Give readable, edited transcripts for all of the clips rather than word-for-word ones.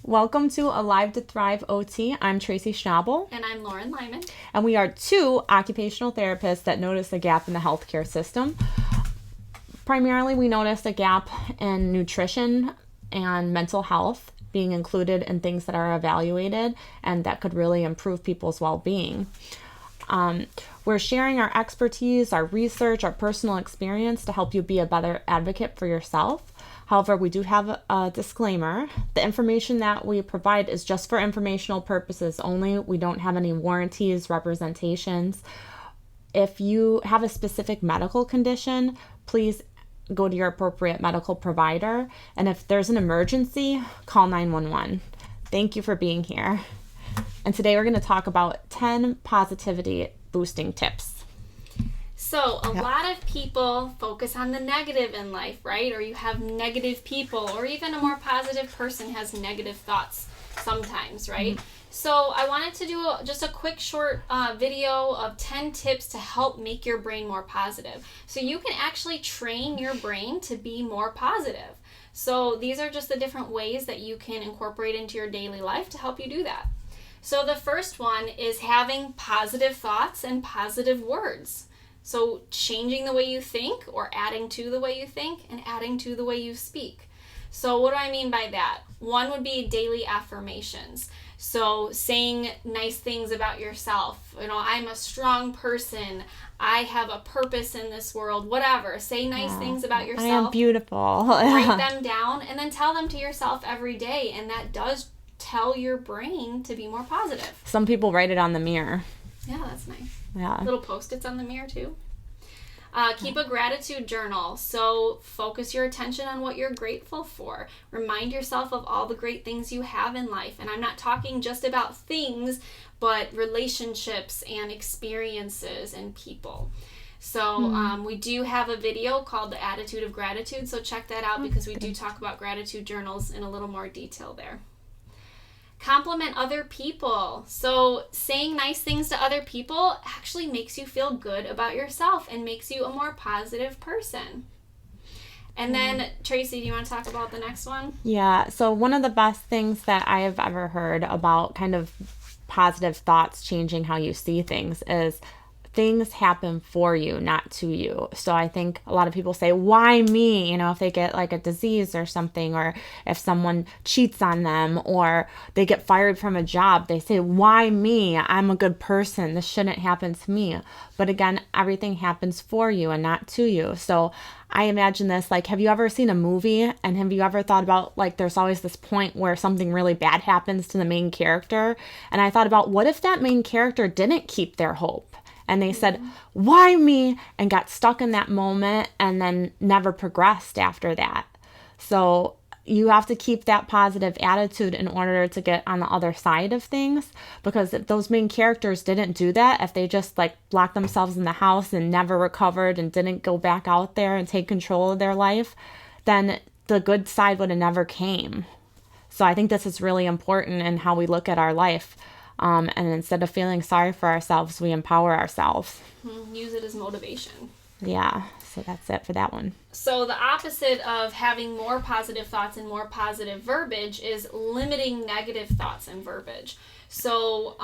Welcome to Alive to Thrive OT. I'm Tracy Schnabel. And I'm Lauren Lyman. And we are two occupational therapists that notice a gap in the healthcare system. Primarily, we noticed a gap in nutrition and mental health being included in things that are evaluated and that could really improve people's well-being. We're sharing our expertise, our research, our personal experience to help you be a better advocate for yourself. However, we do have a disclaimer. The information that we provide is just for informational purposes only. We don't have any warranties, representations. If you have a specific medical condition, please go to your appropriate medical provider. And if there's an emergency, call 911. Thank you for being here. And today we're going to talk about 10 positivity boosting tips. So a lot of people focus on the negative in life, right? Or you have negative people, or even a more positive person has negative thoughts sometimes, right? Mm-hmm. So I wanted to do just a quick short video of 10 tips to help make your brain more positive. So you can actually train your brain to be more positive. So these are just the different ways that you can incorporate into your daily life to help you do that. So the first one is having positive thoughts and positive words. So changing the way you think, or adding to the way you think, and adding to the way you speak. So what do I mean by that? One would be daily affirmations. So saying nice things about yourself. You know, I'm a strong person. I have a purpose in this world. Whatever. Say nice things about yourself. I am beautiful. Write them down and then tell them to yourself every day. And that does tell your brain to be more positive. Some people write it on the mirror. Yeah, that's nice. Yeah. Little Post-its on the mirror too. Keep a gratitude journal. So focus your attention on what you're grateful for. Remind yourself of all the great things you have in life. And I'm not talking just about things, but relationships and experiences and people. So we do have a video called The Attitude of Gratitude. So check that out because we do talk about gratitude journals in a little more detail there. Compliment other people. So saying nice things to other people actually makes you feel good about yourself and makes you a more positive person. And then, Tracy, do you want to talk about the next one? Yeah, so one of the best things that I have ever heard about kind of positive thoughts changing how you see things is things happen for you, not to you. So I think a lot of people say, why me? You know, if they get like a disease or something, or if someone cheats on them, or they get fired from a job, they say, why me? I'm a good person. This shouldn't happen to me. But again, everything happens for you and not to you. So I imagine this, like, have you ever seen a movie and have you ever thought about, like, there's always this point where something really bad happens to the main character? And I thought about, what if that main character didn't keep their hope? And they said, why me? And got stuck in that moment and then never progressed after that. So you have to keep that positive attitude in order to get on the other side of things. Because if those main characters didn't do that, if they just like locked themselves in the house and never recovered and didn't go back out there and take control of their life, then the good side would have never came. So I think this is really important in how we look at our life. And instead of feeling sorry for ourselves, we empower ourselves. Use it as motivation. Yeah, so that's it for that one. So the opposite of having more positive thoughts and more positive verbiage is limiting negative thoughts and verbiage. So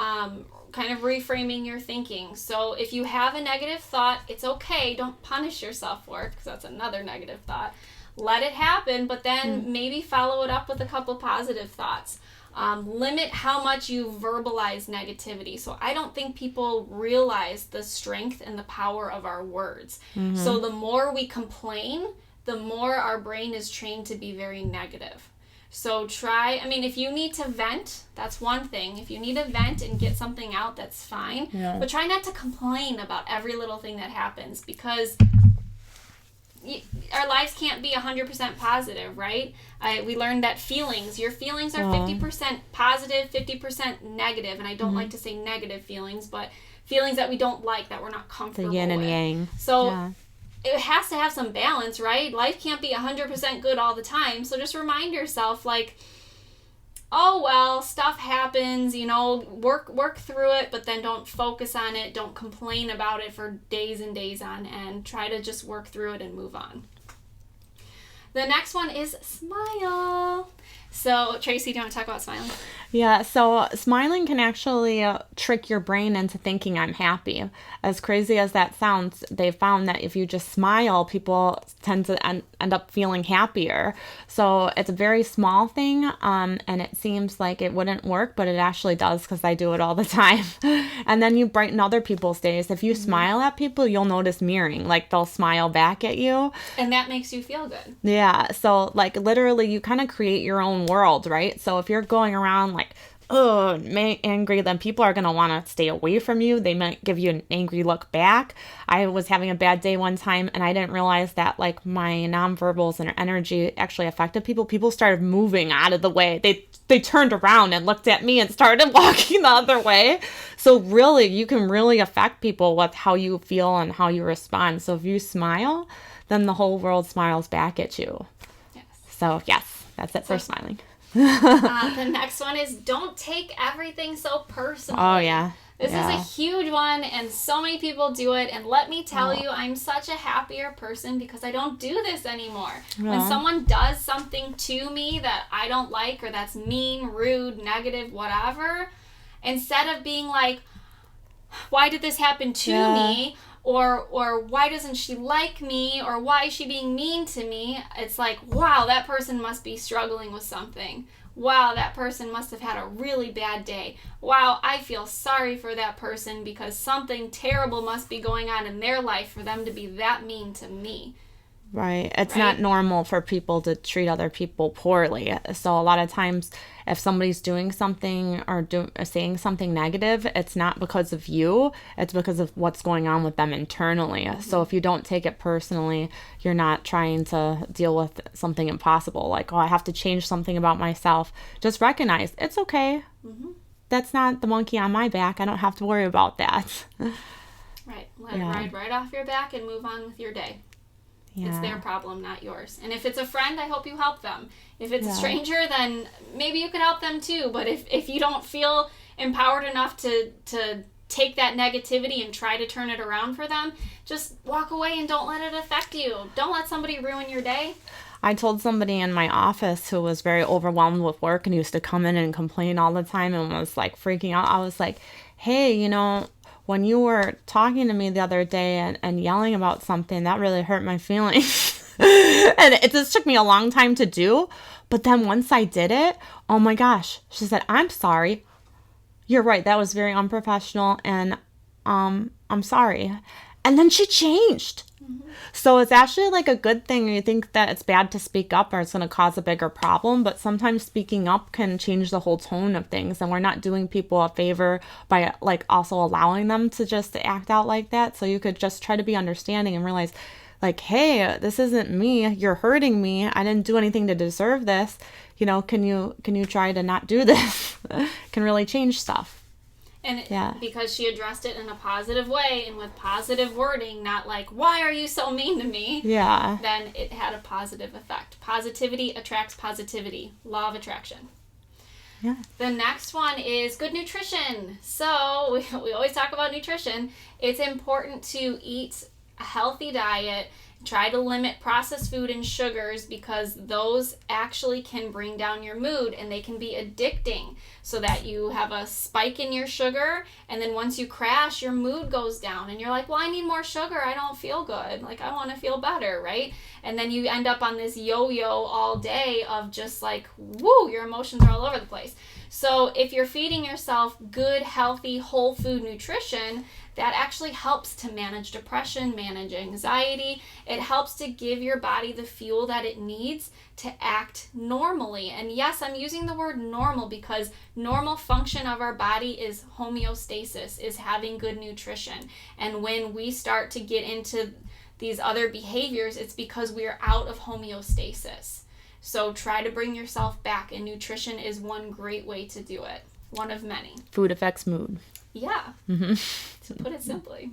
kind of reframing your thinking. So if you have a negative thought, it's okay. Don't punish yourself for it because that's another negative thought. Let it happen, but then maybe follow it up with a couple positive thoughts. Limit how much you verbalize negativity. So I don't think people realize the strength and the power of our words. So the more we complain, the more our brain is trained to be very negative. So if you need to vent, that's one thing. If you need to vent and get something out, that's fine. Yeah. But try not to complain about every little thing that happens because our lives can't be 100% positive, right? We learned that your feelings are 50% positive, 50% negative, and I don't like to say negative feelings, but feelings that we don't like, that we're not comfortable with. The yin and yang. So it has to have some balance, right? Life can't be 100% good all the time, so just remind yourself, like, oh, well, stuff happens, work through it, but then don't focus on it. Don't complain about it for days and days on end. Try to just work through it and move on. The next one is smile. So, Tracy, do you want to talk about smiling? Yeah, so smiling can actually trick your brain into thinking I'm happy. As crazy as that sounds, they found that if you just smile, people tend to end up feeling happier. So it's a very small thing, and it seems like it wouldn't work, but it actually does because I do it all the time. And then you brighten other people's days. If you smile at people, you'll notice mirroring, like they'll smile back at you. And that makes you feel good. Yeah, so like literally you kind of create your own world, right? So if you're going around like, oh, angry, then people are going to want to stay away from you. They might give you an angry look back. I was having a bad day one time and I didn't realize that like my nonverbals and energy actually affected people. People started moving out of the way. They turned around and looked at me and started walking the other way. So really, you can really affect people with how you feel and how you respond. So if you smile, then the whole world smiles back at you. Yes. So yes, that's it for smiling. The next one is don't take everything so personally. Oh, yeah. This is a huge one, and so many people do it. And let me tell you, I'm such a happier person because I don't do this anymore. Yeah. When someone does something to me that I don't like or that's mean, rude, negative, whatever, instead of being like, why did this happen to me? Or why doesn't she like me? Or why is she being mean to me? It's like, wow, that person must be struggling with something. Wow, that person must have had a really bad day. Wow, I feel sorry for that person because something terrible must be going on in their life for them to be that mean to me. Right. It's not normal for people to treat other people poorly. So a lot of times if somebody's doing something or saying something negative, it's not because of you. It's because of what's going on with them internally. Mm-hmm. So if you don't take it personally, you're not trying to deal with something impossible. Like, oh, I have to change something about myself. Just recognize it's okay. Mm-hmm. That's not the monkey on my back. I don't have to worry about that. Right. Let it ride right off your back and move on with your day. Yeah. It's their problem, not yours. And if it's a friend, I hope you help them. If it's a stranger, then maybe you could help them too. But if you don't feel empowered enough to take that negativity and try to turn it around for them, just walk away and don't let it affect you. Don't let somebody ruin your day. I told somebody in my office who was very overwhelmed with work and used to come in and complain all the time and was like freaking out. I was like, hey, when you were talking to me the other day and yelling about something, that really hurt my feelings. And it just took me a long time to do. But then once I did it, oh my gosh, she said, I'm sorry. You're right. That was very unprofessional. And I'm sorry. And then she changed. Mm-hmm. So it's actually like a good thing. You think that it's bad to speak up or it's going to cause a bigger problem, but sometimes speaking up can change the whole tone of things, and we're not doing people a favor by like also allowing them to just act out like that. So you could just try to be understanding and realize like, hey, this isn't me. You're hurting me. I didn't do anything to deserve this. Can you try to not do this? Can really change stuff. And because she addressed it in a positive way and with positive wording, not like, why are you so mean to me? Yeah. Then it had a positive effect. Positivity attracts positivity. Law of attraction. Yeah. The next one is good nutrition. So we always talk about nutrition. It's important to eat a healthy diet. Try to limit processed food and sugars because those actually can bring down your mood and they can be addicting, so that you have a spike in your sugar and then once you crash, your mood goes down and you're like, well, I need more sugar. I don't feel good. Like, I want to feel better, right? And then you end up on this yo-yo all day of just like, woo, your emotions are all over the place. So if you're feeding yourself good, healthy, whole food nutrition, that actually helps to manage depression, manage anxiety. It helps to give your body the fuel that it needs to act normally. And yes, I'm using the word normal because normal function of our body is homeostasis, is having good nutrition. And when we start to get into these other behaviors, it's because we are out of homeostasis. So try to bring yourself back, and nutrition is one great way to do it. One of many. Food affects mood. Yeah, to put it simply.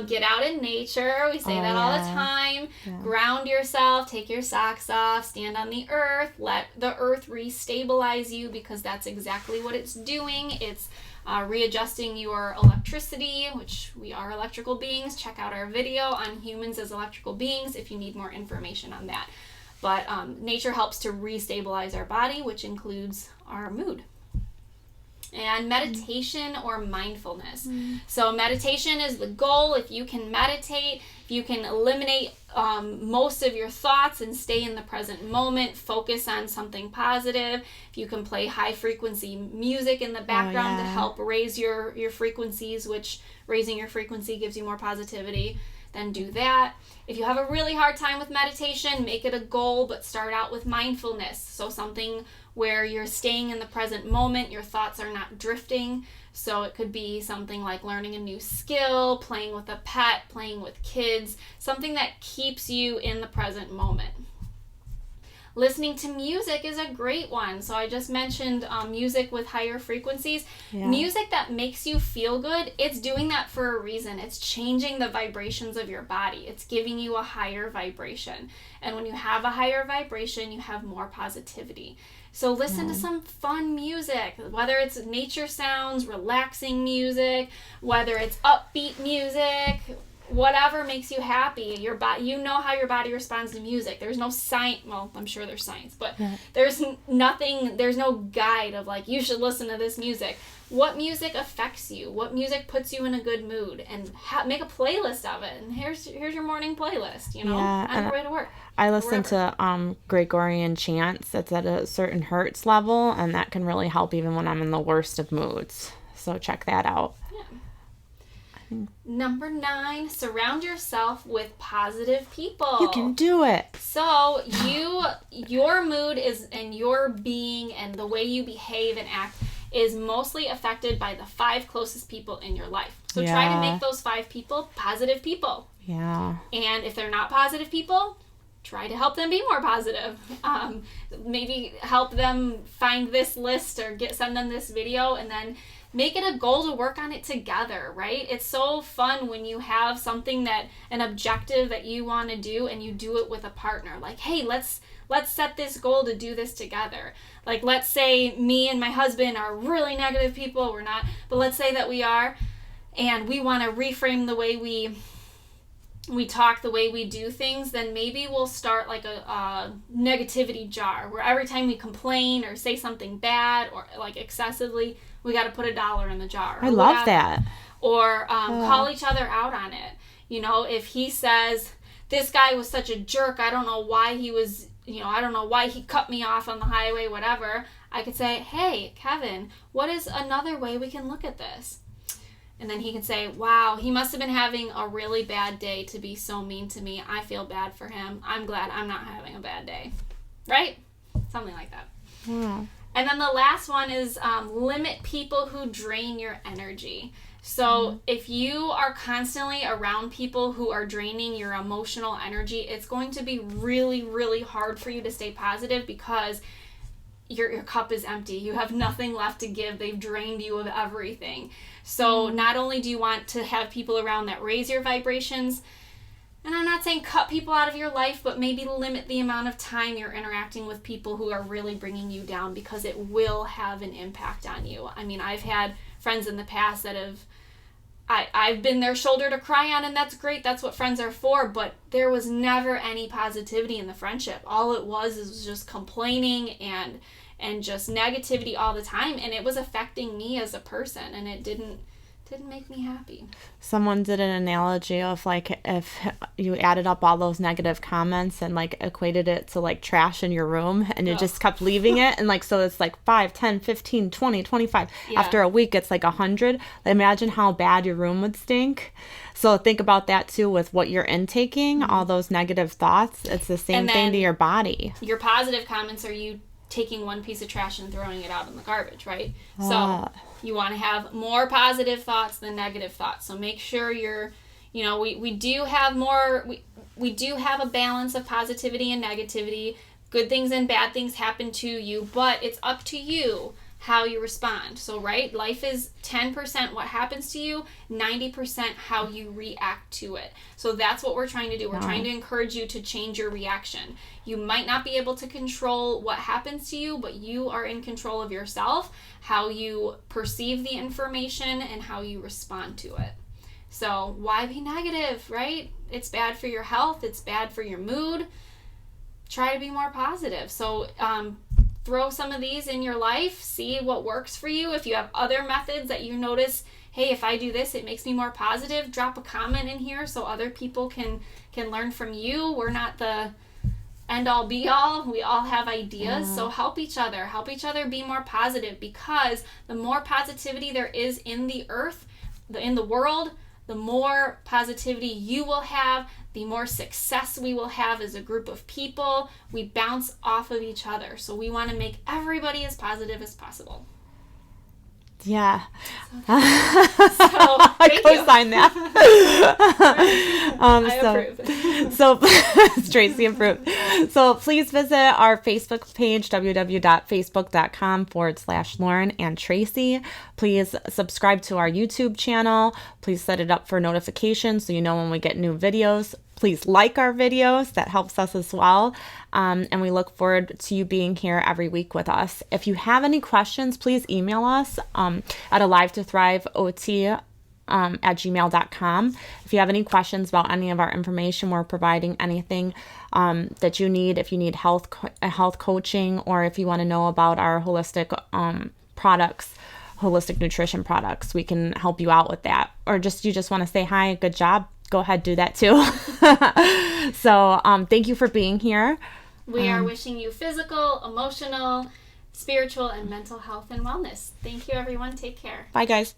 Get out in nature. We say that all the time. Yeah. Ground yourself. Take your socks off. Stand on the earth. Let the earth re-stabilize you because that's exactly what it's doing. It's readjusting your electricity, which we are electrical beings. Check out our video on humans as electrical beings if you need more information on that. But nature helps to restabilize our body, which includes our mood. And meditation or mindfulness. So meditation is the goal. If you can meditate, if you can eliminate most of your thoughts and stay in the present moment, focus on something positive, if you can play high frequency music in the background to help raise your frequencies, which raising your frequency gives you more positivity, then do that. If you have a really hard time with meditation, make it a goal, but start out with mindfulness. So something where you're staying in the present moment, your thoughts are not drifting. So it could be something like learning a new skill, playing with a pet, playing with kids, something that keeps you in the present moment. Listening to music is a great one. So I just mentioned music with higher frequencies. Yeah. Music that makes you feel good, it's doing that for a reason. It's changing the vibrations of your body. It's giving you a higher vibration. And when you have a higher vibration, you have more positivity. So listen to some fun music, whether it's nature sounds, relaxing music, whether it's upbeat music, whatever makes you happy. Your body, you know how your body responds to music. There's no science, well, I'm sure there's science, but there's nothing, there's no guide of like, you should listen to this music. What music affects you? What music puts you in a good mood? And make a playlist of it. And here's your morning playlist, you know, on your way to work. I listen to Gregorian chants. It's at a certain hertz level, and that can really help even when I'm in the worst of moods. So check that out. Number 9, surround yourself with positive people. You can do it. So your mood is, and your being and the way you behave and act is mostly affected by the 5 closest people in your life. So try to make those 5 people positive people. Yeah. And if they're not positive people, try to help them be more positive. Maybe help them find this list or send them this video, and then make it a goal to work on it together, right? It's so fun when you have something an objective that you want to do and you do it with a partner. Like, hey, let's set this goal to do this together. Like, let's say me and my husband are really negative people. We're not, but let's say that we are, and we want to reframe the way we talk, the way we do things. Then maybe we'll start like a negativity jar where every time we complain or say something bad or like excessively, we got to put $1 in the jar. I love that. Or call each other out on it. You know, if he says, this guy was such a jerk, I don't know why he was, I don't know why he cut me off on the highway, whatever. I could say, hey, Kevin, what is another way we can look at this? And then he can say, wow, he must have been having a really bad day to be so mean to me. I feel bad for him. I'm glad I'm not having a bad day. Right? Something like that. Yeah. And then the last one is limit people who drain your energy. So if you are constantly around people who are draining your emotional energy, it's going to be really, really hard for you to stay positive because your cup is empty. You have nothing left to give. They've drained you of everything. So not only do you want to have people around that raise your vibrations, and I'm not saying cut people out of your life, but maybe limit the amount of time you're interacting with people who are really bringing you down, because it will have an impact on you. I mean, I've had friends in the past that I've been their shoulder to cry on, and that's great. That's what friends are for, but there was never any positivity in the friendship. All it was just complaining and just negativity all the time, and it was affecting me as a person, and it didn't make me happy. Someone did an analogy of like if you added up all those negative comments and like equated it to like trash in your room, and you just kept leaving it, and like so it's like 5, 10, 15, 20, 25. After a week it's like 100. Imagine how bad your room would stink. So think about that too with what you're intaking, all those negative thoughts. It's the same thing to your body. Your positive comments are you taking one piece of trash and throwing it out in the garbage, right? So you want to have more positive thoughts than negative thoughts. So make sure we do have we do have a balance of positivity and negativity. Good things and bad things happen to you, but it's up to you how you respond. So, right, life is 10% what happens to you, 90% how you react to it. So that's what we're trying to do. We're trying to encourage you to change your reaction. You might not be able to control what happens to you, but you are in control of yourself, how you perceive the information and how you respond to it. So why be negative, right? It's bad for your health. It's bad for your mood. try to be more positive. So throw some of these in your life, see what works for you. If you have other methods that you notice, hey, if I do this, it makes me more positive, drop a comment in here so other people can learn from you. We're not the end all be all. We all have ideas. So help each other be more positive, because the more positivity there is in the earth, in the world, the more positivity you will have, the more success we will have as a group of people. We bounce off of each other. So we want to make everybody as positive as possible. Yeah. I co-sign that. I approve. So Tracy approved. So please visit our Facebook page, www.facebook.com/Lauren and Tracy. Please subscribe to our YouTube channel. Please set it up for notifications so you know when we get new videos. Please like our videos. That helps us as well. And we look forward to you being here every week with us. If you have any questions, please email us at alive2thriveot@gmail.com. If you have any questions about any of our information, we're providing anything that you need. If you need health coaching, or if you want to know about our holistic products, holistic nutrition products, we can help you out with that. Or you just want to say hi, good job, go ahead, do that too. So thank you for being here. We are wishing you physical, emotional, spiritual, and mental health and wellness. Thank you, everyone. Take care. Bye, guys.